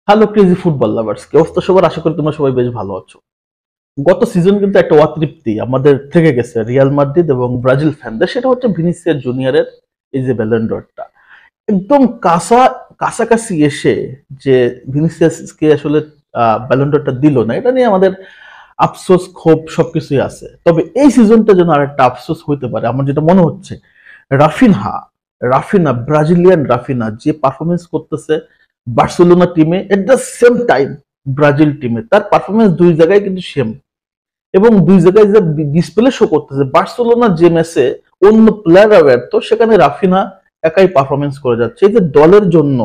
Hello crazy football lovers, কি অবস্থা সবার? আশা করি তোমরা সবাই বেশ ভালো আছো। গত সিজন কিন্তু একটা অতৃপ্তি আমাদের থেকে গেছে রিয়াল মাদ্রিদ এবং ব্রাজিল ফ্যানদের, সেটা হচ্ছে ভিনিসিয়াস জুনিয়রের এই যে ব্যালন ডরটা একদম কাছাকাছি এসে যে ভিনিসিয়াসকে আসলে ব্যালন ডরটা দিল না, এটা নিয়ে আমাদের আফসোস ক্ষোভ সবকিছুই আছে। তবে এই সিজনটা যেন আর একটা আফসোস হইতে পারে আমার যেটা মনে হচ্ছে। রাফিনহা রাফিনা ব্রাজিলিয়ান রাফিনা যে পারফরমেন্স করতেছে বার্সেলোনা টিমে, at the same time Brazil টিমে তার পারফরমেন্স দুই জায়গায় কিন্তু সেম, এবং দুই জায়গায় যে ডিসপ্লে শো করতেছে বার্সেলোনা যে ম্যাচে অন্য প্লেয়াররা ব্যর্থ, সেখানে রাফিনা একাই পারফরমেন্স করে যাচ্ছে। এই যে দলের জন্য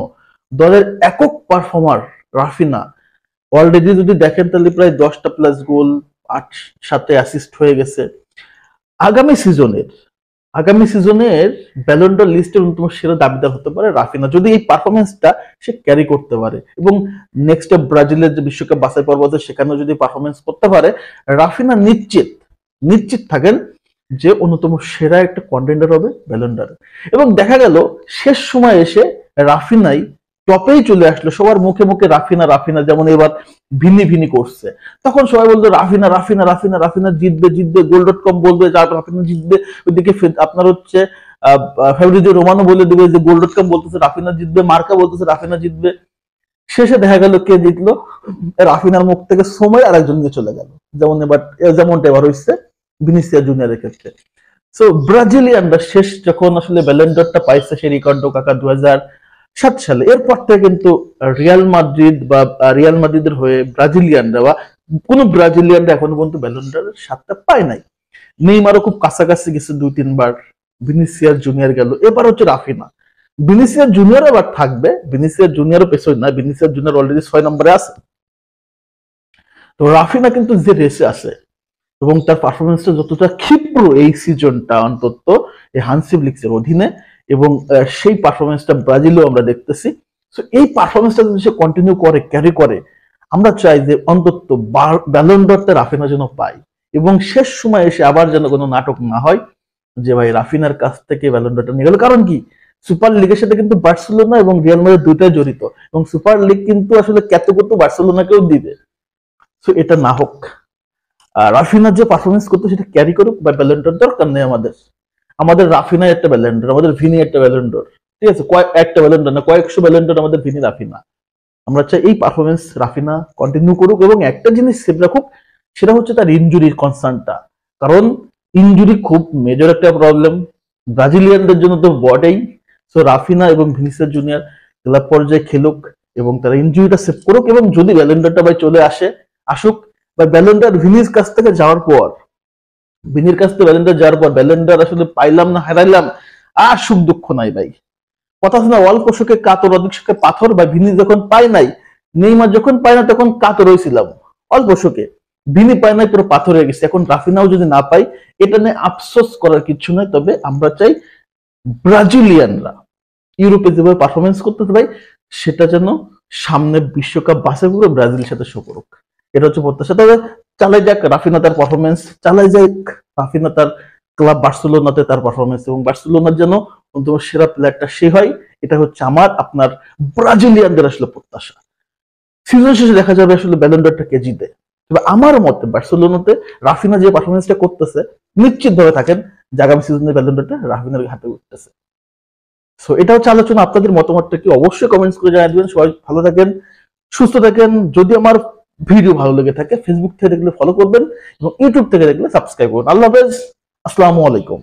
দলের একক পারফর্মার রাফিনা, অলরেডি যদি দেখেন তাহলে প্রায় 10টা প্লাস গোল, 8-7 অ্যাসিস্ট হয়ে গেছে। আগামী সিজনের আগামী সিজনের ব্যালন ডর লিস্টের অন্যতম সেরা দাবিদার হতে পারে রাফিনা, যদি এই পারফরমেন্সটা সে ক্যারি করতে পারে এবং নেক্সট ব্রাজিলের যে বিশ্বকাপ বাছাই পর্ব আছে সেখানেও যদি পারফরমেন্স করতে পারে, রাফিনা নিশ্চিত নিশ্চিত থাকেন যে অন্যতম সেরা একটা কন্টেন্ডার হবে ব্যালন ডরে। এবং দেখা গেল শেষ সময় এসে রাফিনাই টপেই চলে আসলো, সবার মুখে মুখে রাফিনা রাফিনা, যেমন এবার ভিনি ভিনি করছে। তখন সবাই বলতো রাফিনা রাফিনা রাফিনা রাফিনা জিতবে জিতবে, goal.com বলবে যে রাফিনা জিতবে, ওইদিকে আপনার হচ্ছে ফেব্রিজিও রোমানো বলে দেবে যে goal.com বলতেছে রাফিনা জিতবে, মার্কা বলতেছে রাফিনা জিতবে। শেষে দেখা গেল কে জিতলো? রাফিনার মুখ থেকে সময় আর একজন নিয়ে চলে গেল, যেমনটা এবার হয়েছে ভিনিসিয়াস জুনিয়রের ক্ষেত্রে। সো ব্রাজিলিয়ানরা শেষ যখন আসলে ব্যালন ডরটা পাইছে সে রিকার্ডো কাকা 2007 সালে, এরপর থেকে কিন্তু রিয়াল মাদ্রিদের হয়ে ব্রাজিলিয়ানরা বা কোন ব্রাজিলিয়ানরা এখনো পর্যন্ত ব্যালন ডরের স্বাদটা পায় নাই। নেইমারও খুব কাছাকাছি গেছে 2-3 বার, ভিনিসিয়াস জুনিয়র গেল, এবার হচ্ছে রাফিনা। ভিনিসিয়াস জুনিয়র আবার থাকবে, ভিনিসিয়াস জুনিয়রও পেছনে না, ভিনিসিয়াস জুনিয়র অলরেডি 6 নম্বরে আছে। তো রাফিনা কিন্তু যে রেসে আছে এবং তার পারফরমেন্সটা যতটা ক্ষিপ্র এই সিজনটা অন্তত এই হানসি ফ্লিক্সের অধীনে, এবং সেই পারফরমেন্সটা ব্রাজিলেও আমরা দেখতেছি। তো এই পারফরমেন্সটা যদি সে কন্টিনিউ করে, ক্যারি করে, আমরা চাই যে অন্তত ব্যালন ডরটা রাফিনা যেন পাই, এবং শেষ সময় এসে আবার যেন কোনো নাটক না হয় যে ভাই রাফিনার কাছ থেকে ব্যালন ডরটা নিয়ে গেল। কারণ কি, সুপার লিগের সাথে কিন্তু বার্সেলোনা এবং রিয়াল মাদ্রিদ দুইটাই জড়িত, এবং সুপার লিগ কিন্তু আসলে ক্যাতেগোতো বার্সেলোনাকেও দিবে। তো এটা না হোক, রাফিনার যে পারফরমেন্স করতে সেটা ক্যারি করুক, বা ব্যালেন্ডর দরকার নেই আমাদের। আমাদের রাফিনা একটা ব্যালেন্ডর, আমাদের ভিনি একটা ব্যালেন্ডর, ঠিক আছে? একটা ব্যালেন্ডর না, কয়েকশো ব্যালেন্ডর আমাদের ভিনি রাফিনা। আমরা চাই এই পারফরমেন্স রাফিনা কন্টিনিউ করুক, এবং একটা জিনিস সেভ রাখুক, সেটা হচ্ছে তার ইনজুরির কনসার্নটা। কারণ ইনজুরি খুব মেজর একটা প্রবলেম ব্রাজিলিয়ানদের জন্য তো বটেই। সো রাফিনা এবং ভিনিসিয়াস জুনিয়র ক্লাব পর্যায়ে খেলুক এবং তারা ইনজুরিটা সেভ করুক, এবং যদি ব্যালেন্ডরটা ভাই চলে আসুক, বা ব্যালেন্ডার ভিনির কাছ থেকে যাওয়ার পর, ভিনির কাছ থেকে ব্যালেন্ডার যাওয়ার পর ব্যালেন্ডার আসলে পাইলাম না হারাইলাম, আর সুখ দুঃখ নাই ভাই। কথা আছে না, অল্প সুখে কাতর অধিক সুখে পাথর, বা ভিনি যখন পাই নাই, নেইমার যখন পাই না তখন কাতর হয়েছিলাম অল্প সুখে, ভিনি পাই নাই পুরো পাথর হয়ে গেছে। এখন রাফিনাও যদি না পাই, এটা নিয়ে আফসোস করার কিছু নয়। তবে আমরা চাই ব্রাজিলিয়ানরা ইউরোপে যেভাবে পারফরমেন্স করতে ভাই, সেটা যেন সামনে বিশ্বকাপ বাছাই করে ব্রাজিলের সাথে শো করুক, এটা হচ্ছে প্রত্যাশা। তবে চালাই যাক রাফিনা তার পারফরমেন্স, চালাই যাক রাফিনা তার ক্লাব বার্সেলোনাতে তার পারফরমেন্স, এবং বার্সেলোনার জন্য অন্তত সেরা প্লেয়ারটা সে হয়, এটা হচ্ছে আমার আপনার ব্রাজিলিয়ানদের আসলে প্রত্যাশা। সিজন শেষে দেখা যাবে আসলে ব্যালন ডরটা কে জিতে। তবে আমার মতে বার্সেলোনাতে রাফিনা যে পারফরমেন্সটা করতেছে, নিশ্চিত ভাবে থাকেন যে আগামী সিজনে ব্যালন ডরটা রাফিনার হাতে উঠতেছে। সো এটা হচ্ছে আলোচনা। আপনাদের মতামতটা কি অবশ্যই কমেন্টস করে জানিয়ে দিবেন। সবাই ভালো থাকেন, সুস্থ থাকেন। যদি আমার ভিডিও ভালো লেগে থাকে, ফেসবুক থেকে দেখলে ফলো করবেন এবং ইউটিউব থেকে দেখলে সাবস্ক্রাইব করুন। আল্লাহ হাফেজ, আসসালামু আলাইকুম।